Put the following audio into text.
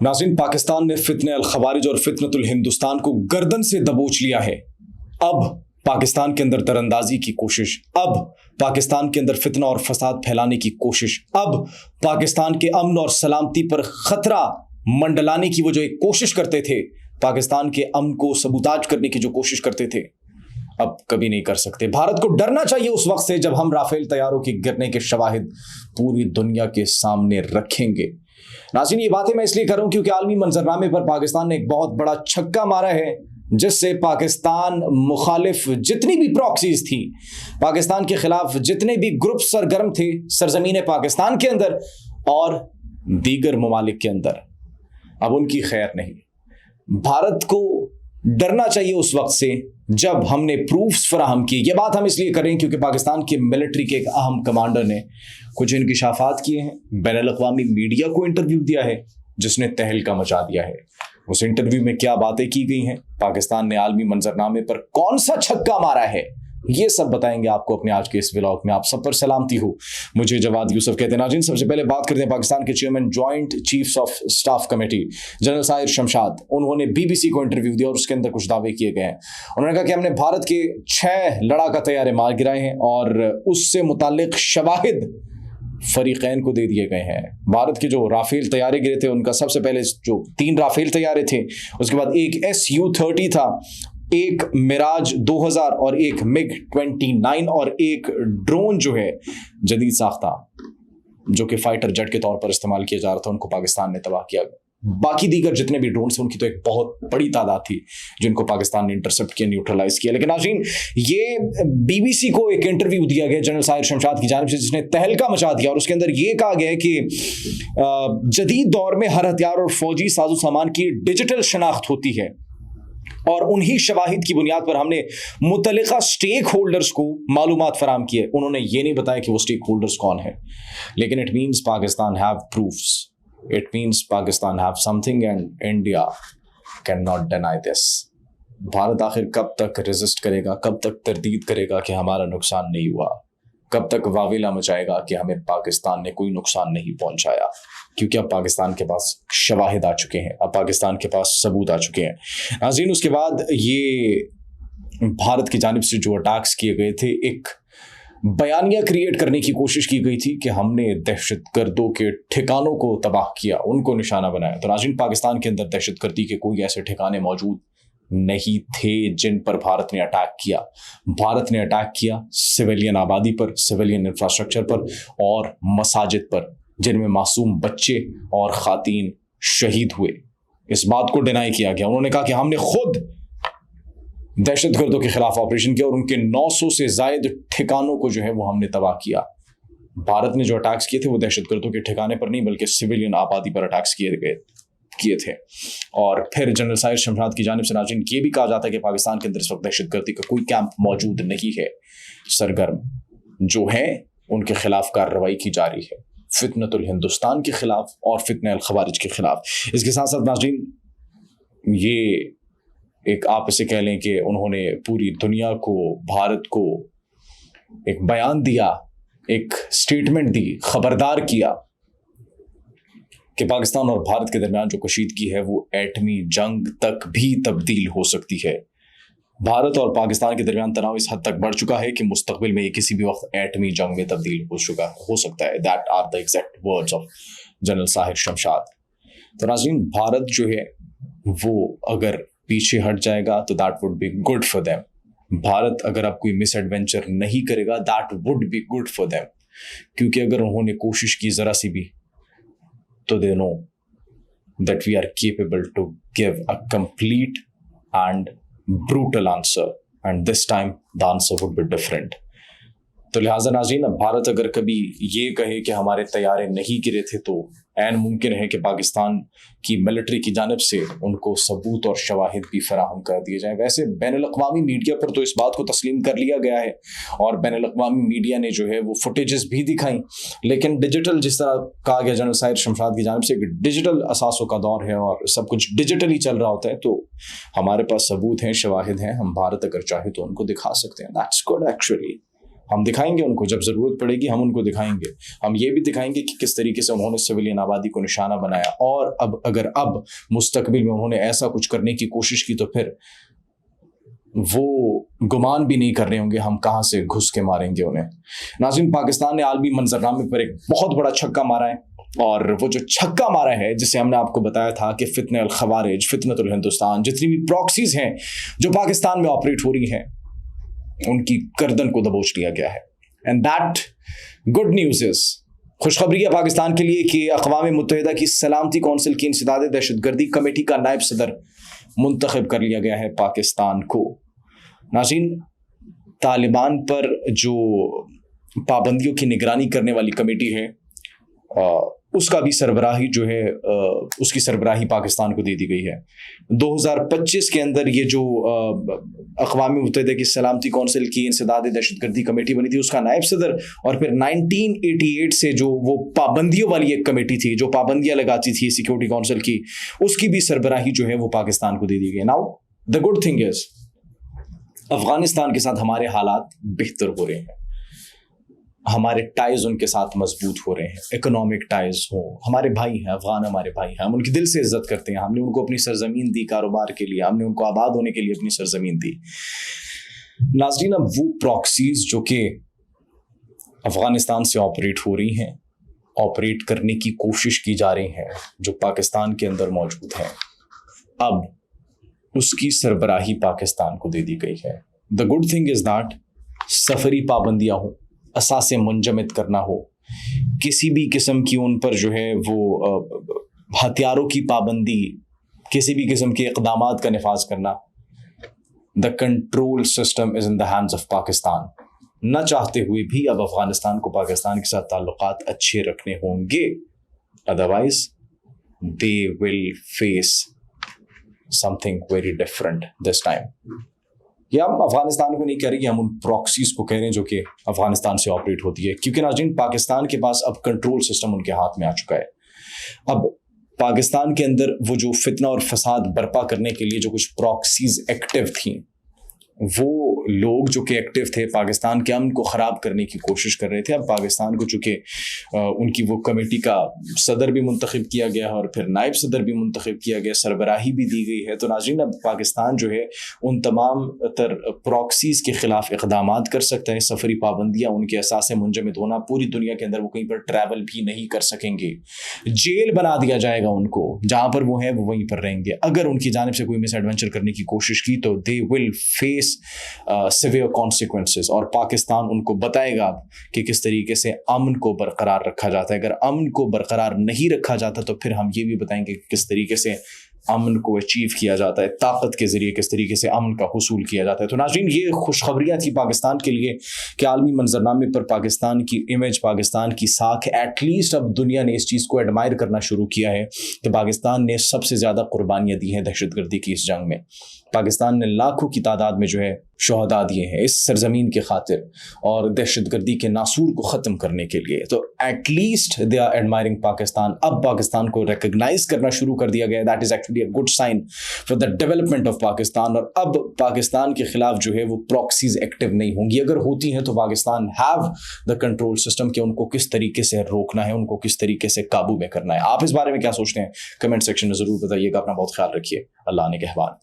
नाज़रीन, पाकिस्तान ने फित्ने अल खवारिज और फितनतुल हिंदुस्तान को गर्दन से दबोच लिया है। अब पाकिस्तान के अंदर तरंदाजी की कोशिश, अब पाकिस्तान के अंदर फितना और फसाद फैलाने की कोशिश, अब पाकिस्तान के अमन और सलामती पर खतरा मंडलाने की वो जो एक कोशिश करते थे, पाकिस्तान के अमन को सबूताज करने की जो कोशिश करते थे, अब कभी नहीं कर सकते। भारत को डरना चाहिए उस वक्त से जब हम राफेल तैयारों के गिरने के शवाहिद पूरी दुनिया के सामने रखेंगे। नाज़रीन, ये बातें मैं इसलिए कर रहा हूं क्योंकि आलमी मंजरनामे पर पाकिस्तान ने एक बहुत बड़ा छक्का मारा है, जिससे पाकिस्तान मुखालिफ जितनी भी प्रॉक्सीज थी, पाकिस्तान के खिलाफ जितने भी ग्रुप सरगर्म थे सरजमीन पाकिस्तान के अंदर और दीगर ममालिक के अंदर, अब उनकी खैर नहीं। भारत को डरना चाहिए उस वक्त से जब हमने प्रूफ्स फराहम किए। ये बात हम इसलिए करें क्योंकि पाकिस्तान की मिलिट्री के एक अहम कमांडर ने कुछ इंकिशाफात किए हैं, बैनुल अक़वामी मीडिया को इंटरव्यू दिया है जिसने तहलका मचा दिया है। उस इंटरव्यू में क्या बातें की गई हैं, पाकिस्तान ने आलमी मंजरनामे पर कौन सा छक्का मारा है, ये सब बताएंगे आपको अपने आज के इस व्लॉग में। आप सब पर सलामती हो, मुझे जवाद यूसुफ कहते हैं। नाज़रीन, सबसे पहले बात करते हैं पाकिस्तान के chairman joint chiefs of staff committee general Sahir Shamshad. उन्होंने बीबीसी को इंटरव्यू दिया और उसके अंदर कुछ दावे किए गए हैं। उन्होंने कहा कि हमने भारत के 6 लड़ाका तैयारे मार गिराए हैं और उससे मुताल्लिक शवाहिद फरीकैन को दे दिए गए हैं। भारत के जो राफेल तैयारे गिरे थे उनका सबसे पहले जो 3 राफेल तैयारे थे, उसके बाद एक SU-30 था, एक मिराज 2000 और एक MiG-29 और एक ड्रोन जो है जदीद साख्ता जो कि फाइटर जेट के तौर पर इस्तेमाल किया जा रहा था, उनको पाकिस्तान ने तबाह किया। बाकी दीगर जितने भी ड्रोन थे उनकी तो एक बहुत बड़ी तादाद थी जिनको पाकिस्तान ने इंटरसेप्ट किया, न्यूट्रलाइज किया। लेकिन नाज़रीन, ये बीबीसी को एक इंटरव्यू दिया गया जनरल साहिर शमशाद की जानिब से जिसने तहलका मचा दिया और उसके अंदर ये कहा गया है कि जदीद दौर में हर हथियार और फौजी साजो सामान की डिजिटल शनाख्त होती है और उन्हीं शवाहिद की बुनियाद पर हमने मुतल्लिका स्टेक होल्डर्स को मालूमात फराहम किए। उन्होंने ये नहीं बताया कि वो स्टेक होल्डर्स कौन है, लेकिन it means Pakistan have proofs, it means Pakistan have something and India can not deny this. Bharat आखिर कब तक रेजिस्ट करेगा, कब तक तरदीद करेगा कि हमारा नुकसान नहीं हुआ, कब तक वावेला मचाएगा कि हमें पाकिस्तान ने कोई नुकसान नहीं पहुंचाया, क्योंकि अब पाकिस्तान के पास शवाहिद आ चुके हैं, अब पाकिस्तान के पास सबूत आ चुके हैं। नाज़रीन, उसके बाद ये भारत की जानिब से जो अटैक्स किए गए थे, एक बयानिया क्रिएट करने की कोशिश की गई थी कि हमने दहशतगर्दों के ठिकानों को तबाह किया, उनको निशाना बनाया। तो नाज़रीन, पाकिस्तान के अंदर दहशतगर्दी के कोई ऐसे ठिकाने मौजूद नहीं थे जिन पर भारत ने अटैक किया। भारत ने अटैक किया सिविलियन आबादी पर, सिविलियन इंफ्रास्ट्रक्चर पर और मसाजिद पर, जिनमें मासूम बच्चे और खातीन शहीद हुए। इस बात को डिनाई किया गया। उन्होंने कहा कि हमने खुद दहशतगर्दों के खिलाफ ऑपरेशन किया और उनके 900 से जायद ठिकानों को जो है वो हमने तबाह किया। भारत ने जो अटैक्स किए थे वो दहशतगर्दों के ठिकाने पर नहीं बल्कि सिविलियन आबादी पर अटैक्स किए थे। और फिर जनरल साहिर शमशाद की जानिब से नाज़रीन ये भी कहा जाता है कि पाकिस्तान के अंदर इस वक्त दहशतगर्दी का कोई कैंप मौजूद नहीं है, सरगर्म जो है उनके खिलाफ कार्रवाई की जारी है, फितनतुल हिंदुस्तान के खिलाफ और फित्ने अल खवारिज के खिलाफ। इसके साथ साथ नाज़रीन, ये एक आप इसे कह लें कि उन्होंने पूरी दुनिया को, भारत को एक बयान दिया, एक स्टेटमेंट दी, खबरदार किया कि पाकिस्तान और भारत के दरमियान जो कशीदगी है वो एटमी जंग तक भी तब्दील हो सकती है। भारत और पाकिस्तान के दरमियान तनाव इस हद तक बढ़ चुका है कि मुस्तकबिल में ये किसी भी वक्त एटमी जंग में तब्दील हो सकता है। That are the exact words of General Sahir Shamshad. तो नाज़रीन, भारत जो है वो अगर पीछे हट जाएगा तो that would be good for them. Bharat अगर अब कोई मिस एडवेंचर नहीं करेगा that would be good for them, क्योंकि अगर उन्होंने कोशिश की जरा सी भी तो they know that we are capable to give a complete and brutal answer, and this time the answer would be different. तो लिहाजा नाज़रीन, अब भारत अगर कभी ये कहे कि हमारे तैयारे नहीं गिरे थे तो ऐन मुमकिन है कि पाकिस्तान की मिलिट्री की जानिब से उनको सबूत और शवाहिद भी फराहम कर दिए जाएं। वैसे बैनुल अक़वामी मीडिया पर तो इस बात को तस्लीम कर लिया गया है और बैनुल अक़वामी मीडिया ने जो है वो फुटेजेस भी दिखाई, लेकिन डिजिटल, जिस तरह कहा गया जनरल साहिर शमशाद की जानिब से, डिजिटल असासों का दौर है और सब कुछ डिजिटली चल रहा होता है, तो हमारे पास सबूत हैं, शवाहिद हैं, हम भारत अगर चाहे तो उनको दिखा सकते हैं। दैट्स गुड एक्चुअली, ہم دکھائیں گے ان کو، جب ضرورت پڑے گی ہم ان کو دکھائیں گے. ہم یہ بھی دکھائیں گے کہ کس طریقے سے انہوں نے سویلین آبادی کو نشانہ بنایا، اور اگر مستقبل میں انہوں نے ایسا کچھ کرنے کی کوشش کی تو پھر وہ گمان بھی نہیں کر رہے ہوں گے ہم کہاں سے گھس کے ماریں گے انہیں. ناظرین، پاکستان نے عالمی منظرنامے پر ایک بہت بڑا چھکا مارا ہے، اور وہ جو چھکا مارا ہے جسے ہم نے آپ کو بتایا تھا کہ فتنہ الخوارج، فتنۃ الہندوستان، جتنی بھی پراکسیز ہیں جو پاکستان میں آپریٹ ہو رہی ہیں، ان کی گردن کو دبوچ لیا گیا ہے. And that good news is, خوشخبری ہے پاکستان کے لیے کہ اقوام متحدہ کی سلامتی کونسل کی انسداد دہشت گردی کمیٹی کا نائب صدر منتخب کر لیا گیا ہے پاکستان کو. ناظرین، طالبان پر جو پابندیوں کی نگرانی کرنے والی کمیٹی ہے، اس کا بھی سربراہی جو ہے اس کی سربراہی پاکستان کو دے دی گئی ہے. 2025 کے اندر یہ جو اقوام متحدہ کی سلامتی کونسل کی انسداد دہشت گردی کمیٹی بنی تھی، اس کا نائب صدر، اور پھر 1988 سے جو وہ پابندیوں والی ایک کمیٹی تھی جو پابندیاں لگاتی تھی سیکورٹی کونسل کی، اس کی بھی سربراہی جو ہے وہ پاکستان کو دے دی گئی. Now the good thing is, Afghanistan کے ساتھ ہمارے حالات بہتر ہو رہے ہیں، ہمارے ٹائز ان کے ساتھ مضبوط ہو رہے ہیں، اکنامک ٹائز ہوں. ہمارے بھائی ہیں افغان، ہمارے بھائی ہیں، ہم ان کی دل سے عزت کرتے ہیں. ہم نے ان کو اپنی سرزمین دی کاروبار کے لیے، ہم نے ان کو آباد ہونے کے لیے اپنی سرزمین دی. ناظرین، اب وہ پراکسیز جو کہ افغانستان سے آپریٹ ہو رہی ہیں، آپریٹ کرنے کی کوشش کی جا رہی ہیں، جو پاکستان کے اندر موجود ہیں، اب اس کی سربراہی پاکستان کو دے دی گئی ہے. The good thing is that سفری پابندیاں ہوں، اثاثے منجمد کرنا ہو، کسی بھی قسم کی ان پر جو ہے وہ ہتھیاروں کی پابندی، کسی بھی قسم کے اقدامات کا نفاذ کرنا، the control system is in the hands of Pakistan. نہ چاہتے ہوئے بھی اب افغانستان کو پاکستان کے ساتھ تعلقات اچھے رکھنے ہوں گے، otherwise they will face something very different this time. یہ ہم افغانستان کو نہیں کہہ رہے، کہ ہم ان پراکسیز کو کہہ رہے ہیں جو کہ افغانستان سے آپریٹ ہوتی ہے، کیونکہ ناظرین پاکستان کے پاس اب کنٹرول سسٹم ان کے ہاتھ میں آ چکا ہے. اب پاکستان کے اندر وہ جو فتنہ اور فساد برپا کرنے کے لیے جو کچھ پراکسیز ایکٹیو تھیں، وہ لوگ جو کہ ایکٹیو تھے پاکستان کے امن کو خراب کرنے کی کوشش کر رہے تھے. اب پاکستان کو چونکہ ان کی وہ کمیٹی کا صدر بھی منتخب کیا گیا ہے اور پھر نائب صدر بھی منتخب کیا گیا، سربراہی بھی دی گئی ہے، تو ناظرین اب پاکستان جو ہے ان تمام تر پراکسیز کے خلاف اقدامات کر سکتا ہے. سفری پابندیاں، ان کے اثاثے منجمد ہونا، پوری دنیا کے اندر وہ کہیں پر ٹریول بھی نہیں کر سکیں گے. جیل بنا دیا جائے گا ان کو، جہاں پر وہ ہیں وہ وہیں پر رہیں گے. اگر ان کی جانب سے کوئی مس ایڈونچر کرنے کی کوشش کی تو دے ول فیس سیویئر کانسیکوینسز، اور پاکستان ان کو بتائے گا کہ کس طریقے سے امن کو برقرار رکھا جاتا ہے. اگر امن کو برقرار نہیں رکھا جاتا تو پھر ہم یہ بھی بتائیں گے کہ کس طریقے سے امن کو اچیو کیا جاتا ہے، طاقت کے ذریعے کس طریقے سے امن کا حصول کیا جاتا ہے. تو ناظرین، یہ خوشخبریاں تھی پاکستان کے لیے کہ عالمی منظرنامے پر پاکستان کی امیج، پاکستان کی ساکھ، ایٹ لیسٹ اب دنیا نے اس چیز کو ایڈمائر کرنا شروع کیا ہے کہ پاکستان نے سب سے زیادہ قربانیاں دی ہیں دہشت گردی کی اس جنگ میں. پاکستان نے لاکھوں کی تعداد میں جو ہے شہداء دیے ہیں اس سرزمین کے خاطر اور دہشت گردی کے ناسور کو ختم کرنے کے لیے. تو at least they are admiring Pakistan. اب پاکستان کو ریکگنائز کرنا شروع کر دیا گیا. That is actually a good sign for the development of Pakistan. اور اب پاکستان کے خلاف جو ہے وہ پراکسیز ایکٹیو نہیں ہوں گی. اگر ہوتی ہیں تو Pakistan have the control system کہ ان کو کس طریقے سے روکنا ہے، ان کو کس طریقے سے قابو میں کرنا ہے. آپ اس بارے میں کیا سوچتے ہیں؟ کمنٹ سیکشن میں ضرور بتائیے گا. اپنا بہت خیال رکھیے. اللہ نے کہبان.